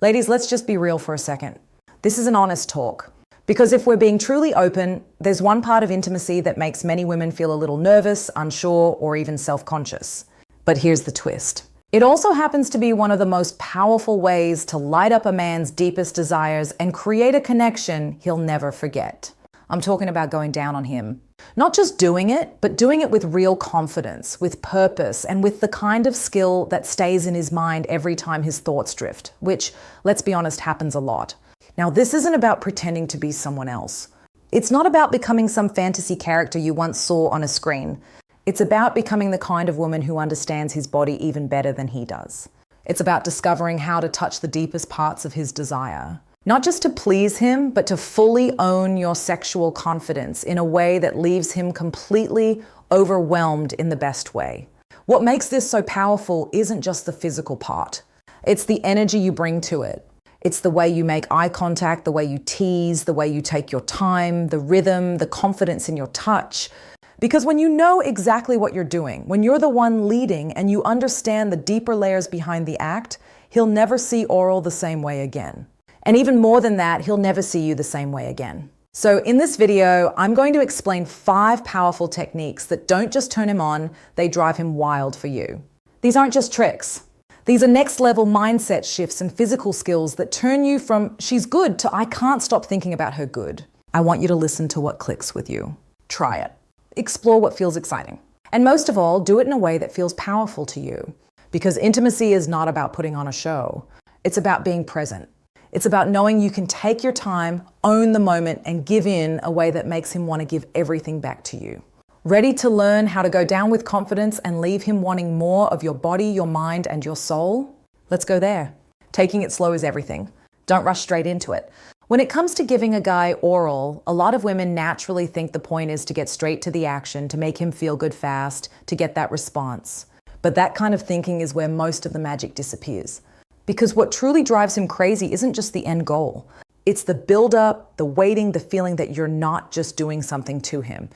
Ladies, let's just be real for a second. This is an honest talk. Because if we're being truly open, there's one part of intimacy that makes many women feel a little nervous, unsure, or even self-conscious. But here's the twist. It also happens to be one of the most powerful ways to light up a man's deepest desires and create a connection he'll never forget. I'm talking about going down on him. Not just doing it, but doing it with real confidence, with purpose, and with the kind of skill that stays in his mind every time his thoughts drift, which, let's be honest, happens a lot. Now, this isn't about pretending to be someone else. It's not about becoming some fantasy character you once saw on a screen. It's about becoming the kind of woman who understands his body even better than he does. It's about discovering how to touch the deepest parts of his desire. Not just to please him, but to fully own your sexual confidence in a way that leaves him completely overwhelmed in the best way. What makes this so powerful isn't just the physical part. It's the energy you bring to it. It's the way you make eye contact, the way you tease, the way you take your time, the rhythm, the confidence in your touch. Because when you know exactly what you're doing, when you're the one leading and you understand the deeper layers behind the act, he'll never see oral the same way again. And even more than that, he'll never see you the same way again. So in this video, I'm going to explain 5 powerful techniques that don't just turn him on, they drive him wild for you. These aren't just tricks. These are next level mindset shifts and physical skills that turn you from she's good to I can't stop thinking about her good. I want you to listen to what clicks with you. Try it. Explore what feels exciting. And most of all, do it in a way that feels powerful to you. Because intimacy is not about putting on a show. It's about being present. It's about knowing you can take your time, own the moment, and give in a way that makes him want to give everything back to you. Ready to learn how to go down with confidence and leave him wanting more of your body, your mind, and your soul? Let's go there. Taking it slow is everything. Don't rush straight into it. When it comes to giving a guy oral, a lot of women naturally think the point is to get straight to the action, to make him feel good fast, to get that response. But that kind of thinking is where most of the magic disappears. Because what truly drives him crazy isn't just the end goal. It's the build-up, the waiting, the feeling that you're not just doing something to him.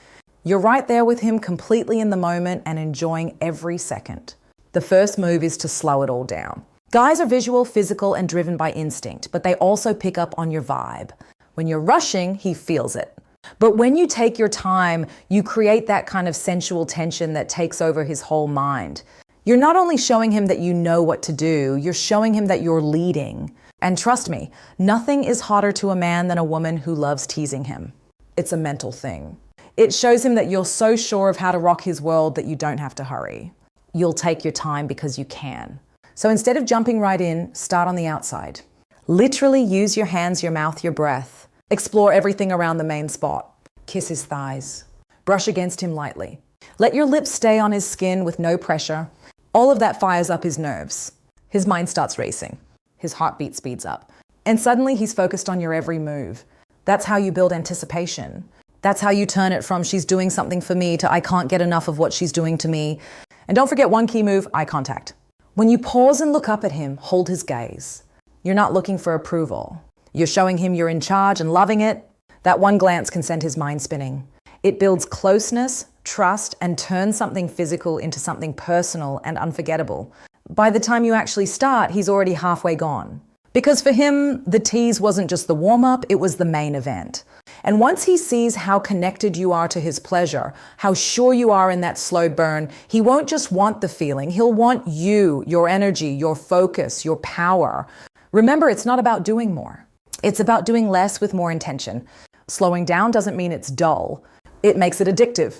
You're right there with him completely in the moment and enjoying every second. The first move is to slow it all down. Guys are visual, physical, and driven by instinct, but they also pick up on your vibe. When you're rushing, he feels it. But when you take your time, you create that kind of sensual tension that takes over his whole mind. You're not only showing him that you know what to do, you're showing him that you're leading. And trust me, nothing is hotter to a man than a woman who loves teasing him. It's a mental thing. It shows him that you're so sure of how to rock his world that you don't have to hurry. You'll take your time because you can. So instead of jumping right in, start on the outside. Literally use your hands, your mouth, your breath. Explore everything around the main spot. Kiss his thighs. Brush against him lightly. Let your lips stay on his skin with no pressure. All of that fires up his nerves. His mind starts racing. His heartbeat speeds up. And suddenly he's focused on your every move. That's how you build anticipation. That's how you turn it from she's doing something for me to I can't get enough of what she's doing to me. And don't forget one key move, eye contact. When you pause and look up at him, hold his gaze. You're not looking for approval. You're showing him you're in charge and loving it. That one glance can send his mind spinning. It builds closeness, trust, and turns something physical into something personal and unforgettable. By the time you actually start, he's already halfway gone. Because for him, the tease wasn't just the warm-up, it was the main event. And once he sees how connected you are to his pleasure, how sure you are in that slow burn, he won't just want the feeling, he'll want you, your energy, your focus, your power. Remember, it's not about doing more. It's about doing less with more intention. Slowing down doesn't mean it's dull. It makes it addictive.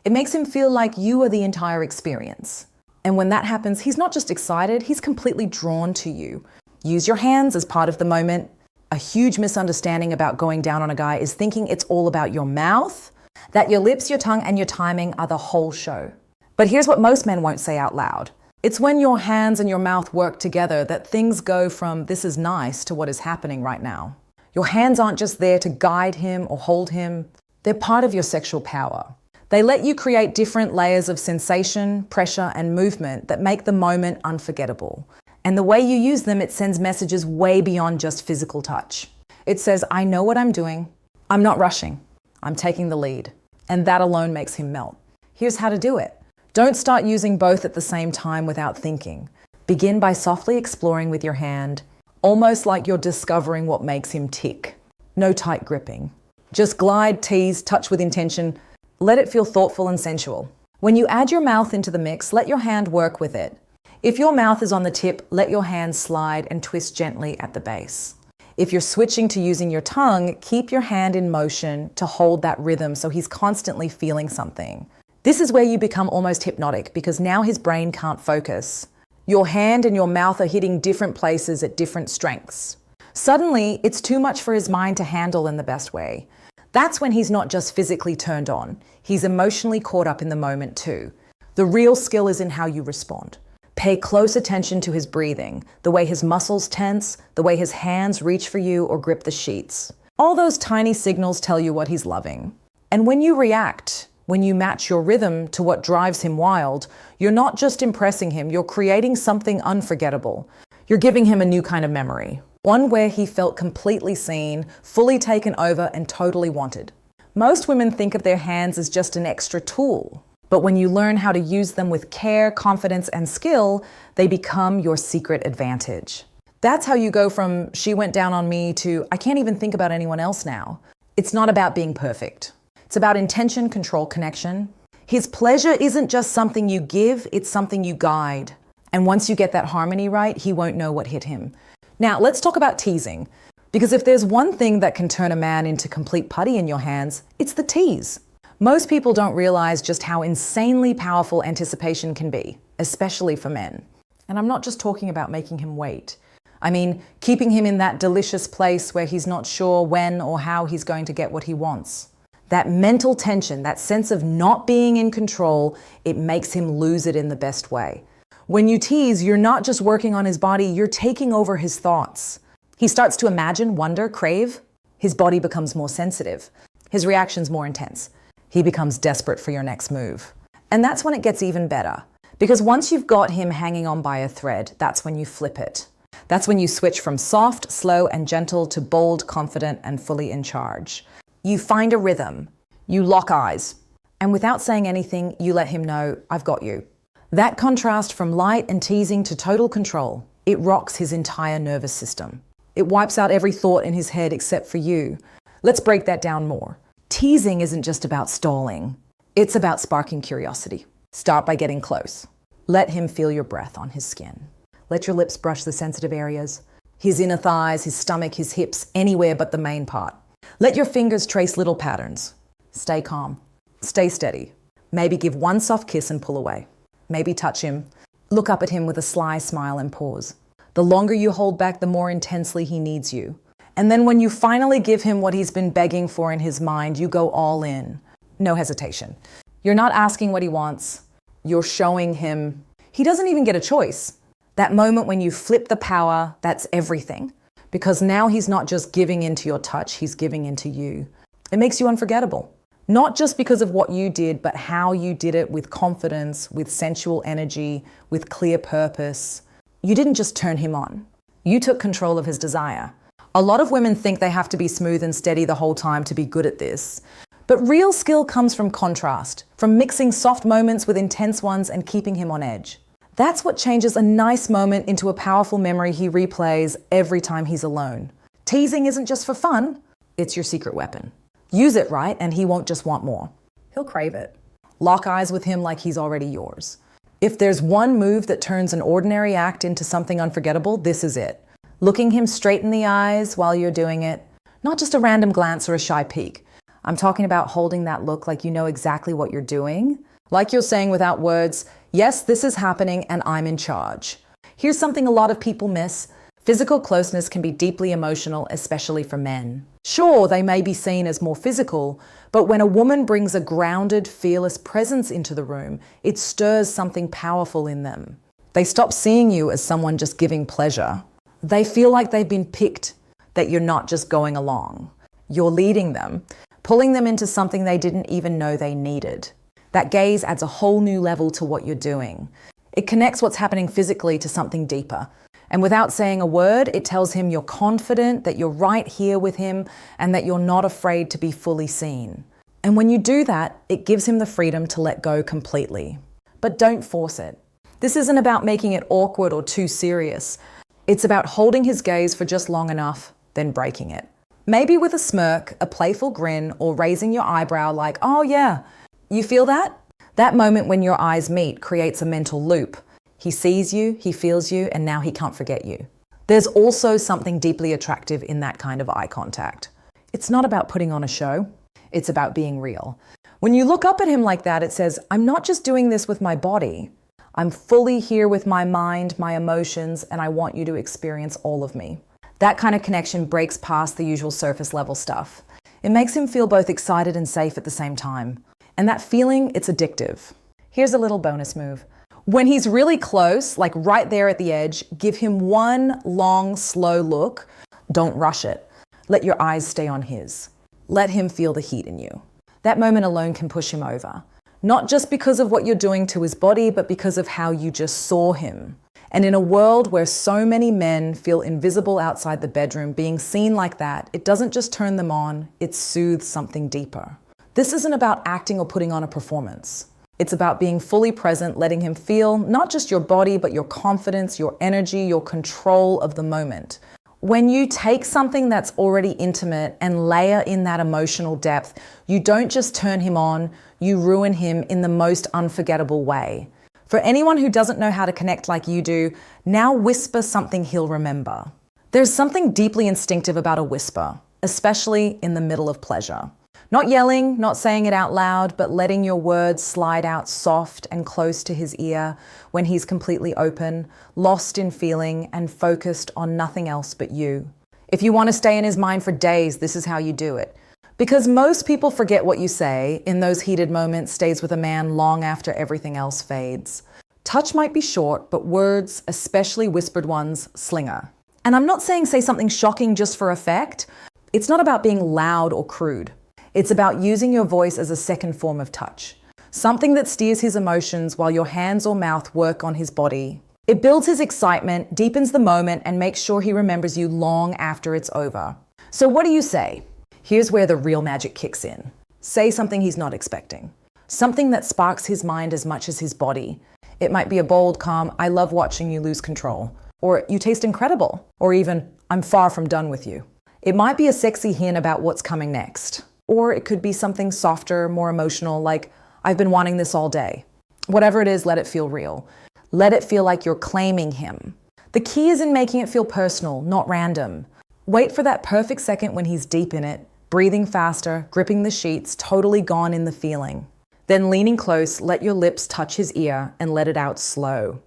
It makes him feel like you are the entire experience. And when that happens, he's not just excited, he's completely drawn to you. Use your hands as part of the moment. A huge misunderstanding about going down on a guy is thinking it's all about your mouth, that your lips, your tongue, and your timing are the whole show. But here's what most men won't say out loud. It's when your hands and your mouth work together that things go from this is nice to what is happening right now. Your hands aren't just there to guide him or hold him. They're part of your sexual power. They let you create different layers of sensation, pressure, and movement that make the moment unforgettable. And the way you use them, it sends messages way beyond just physical touch. It says, I know what I'm doing. I'm not rushing. I'm taking the lead. And that alone makes him melt. Here's how to do it. Don't start using both at the same time without thinking. Begin by softly exploring with your hand. almost like you're discovering what makes him tick. No tight gripping. Just glide, tease, touch with intention. Let it feel thoughtful and sensual. When you add your mouth into the mix, let your hand work with it. If your mouth is on the tip, let your hand slide and twist gently at the base. If you're switching to using your tongue, keep your hand in motion to hold that rhythm so he's constantly feeling something. This is where you become almost hypnotic because now his brain can't focus. Your hand and your mouth are hitting different places at different strengths. Suddenly, it's too much for his mind to handle in the best way. That's when he's not just physically turned on, he's emotionally caught up in the moment too. The real skill is in how you respond. Pay close attention to his breathing, the way his muscles tense, the way his hands reach for you or grip the sheets. All those tiny signals tell you what he's loving. And when you react, when you match your rhythm to what drives him wild, you're not just impressing him, you're creating something unforgettable. You're giving him a new kind of memory, one where he felt completely seen, fully taken over, and totally wanted. Most women think of their hands as just an extra tool. But when you learn how to use them with care, confidence, and skill, they become your secret advantage. That's how you go from "she went down on me" to "I can't even think about anyone else now." It's not about being perfect. It's about intention, control, connection. His pleasure isn't just something you give, it's something you guide. And once you get that harmony right, he won't know what hit him. Now, let's talk about teasing. Because if there's one thing that can turn a man into complete putty in your hands, it's the tease. Most people don't realize just how insanely powerful anticipation can be, especially for men. And I'm not just talking about making him wait. I mean, keeping him in that delicious place where he's not sure when or how he's going to get what he wants. That mental tension, that sense of not being in control, it makes him lose it in the best way. When you tease, you're not just working on his body, you're taking over his thoughts. He starts to imagine, wonder, crave. His body becomes more sensitive. His reactions more intense. He becomes desperate for your next move. And that's when it gets even better. Because once you've got him hanging on by a thread, that's when you flip it. That's when you switch from soft, slow, and gentle to bold, confident, and fully in charge. You find a rhythm. You lock eyes. And without saying anything, you let him know, "I've got you." That contrast from light and teasing to total control, it rocks his entire nervous system. It wipes out every thought in his head except for you. Let's break that down more. Teasing isn't just about stalling. It's about sparking curiosity. Start by getting close. Let him feel your breath on his skin. Let your lips brush the sensitive areas. His inner thighs, his stomach, his hips, anywhere but the main part. Let your fingers trace little patterns. Stay calm. Stay steady. Maybe give one soft kiss and pull away. Maybe touch him. Look up at him with a sly smile and pause. The longer you hold back, the more intensely he needs you. And then when you finally give him what he's been begging for in his mind, you go all in. No hesitation. You're not asking what he wants. You're showing him. He doesn't even get a choice. That moment when you flip the power, that's everything. Because now he's not just giving into your touch, he's giving into you. It makes you unforgettable. Not just because of what you did, but how you did it with confidence, with sensual energy, with clear purpose. You didn't just turn him on. You took control of his desire. A lot of women think they have to be smooth and steady the whole time to be good at this. But real skill comes from contrast, from mixing soft moments with intense ones and keeping him on edge. That's what changes a nice moment into a powerful memory he replays every time he's alone. Teasing isn't just for fun, it's your secret weapon. Use it right and he won't just want more. He'll crave it. Lock eyes with him like he's already yours. If there's one move that turns an ordinary act into something unforgettable, this is it. Looking him straight in the eyes while you're doing it, not just a random glance or a shy peek. I'm talking about holding that look like you know exactly what you're doing. Like you're saying without words, "Yes, this is happening and I'm in charge." Here's something a lot of people miss. Physical closeness can be deeply emotional, especially for men. Sure, they may be seen as more physical, but when a woman brings a grounded, fearless presence into the room, it stirs something powerful in them. They stop seeing you as someone just giving pleasure. They feel like they've been picked, that you're not just going along. You're leading them, pulling them into something they didn't even know they needed. That gaze adds a whole new level to what you're doing. It connects what's happening physically to something deeper. And without saying a word, it tells him you're confident, that you're right here with him, and that you're not afraid to be fully seen. And when you do that, it gives him the freedom to let go completely. But don't force it. This isn't about making it awkward or too serious. It's about holding his gaze for just long enough, then breaking it. Maybe with a smirk, a playful grin, or raising your eyebrow like, oh yeah, you feel that? That moment when your eyes meet creates a mental loop. He sees you, he feels you, and now he can't forget you. There's also something deeply attractive in that kind of eye contact. It's not about putting on a show, it's about being real. When you look up at him like that, it says, I'm not just doing this with my body. I'm fully here with my mind, my emotions, and I want you to experience all of me. That kind of connection breaks past the usual surface level stuff. It makes him feel both excited and safe at the same time. And that feeling, it's addictive. Here's a little bonus move. When he's really close, like right there at the edge, give him one long, slow look. Don't rush it. Let your eyes stay on his. Let him feel the heat in you. That moment alone can push him over. Not just because of what you're doing to his body, but because of how you just saw him. And in a world where so many men feel invisible outside the bedroom, being seen like that, it doesn't just turn them on, it soothes something deeper. This isn't about acting or putting on a performance. It's about being fully present, letting him feel not just your body, but your confidence, your energy, your control of the moment. When you take something that's already intimate and layer in that emotional depth, you don't just turn him on, you ruin him in the most unforgettable way. For anyone who doesn't know how to connect like you do, now whisper something he'll remember. There's something deeply instinctive about a whisper, especially in the middle of pleasure. Not yelling, not saying it out loud, but letting your words slide out soft and close to his ear when he's completely open, lost in feeling and focused on nothing else but you. If you want to stay in his mind for days, this is how you do it. Because most people forget what you say in those heated moments stays with a man long after everything else fades. Touch might be short, but words, especially whispered ones, slinger. And I'm not saying say something shocking just for effect. It's not about being loud or crude. It's about using your voice as a second form of touch. Something that steers his emotions while your hands or mouth work on his body. It builds his excitement, deepens the moment, and makes sure he remembers you long after it's over. So what do you say? Here's where the real magic kicks in. Say something he's not expecting. Something that sparks his mind as much as his body. It might be a bold, calm, I love watching you lose control. Or you taste incredible. Or even, I'm far from done with you. It might be a sexy hint about what's coming next. Or it could be something softer, more emotional, like, I've been wanting this all day. Whatever it is, let it feel real. Let it feel like you're claiming him. The key is in making it feel personal, not random. Wait for that perfect second when he's deep in it, breathing faster, gripping the sheets, totally gone in the feeling. Then leaning close, let your lips touch his ear and let it out slow.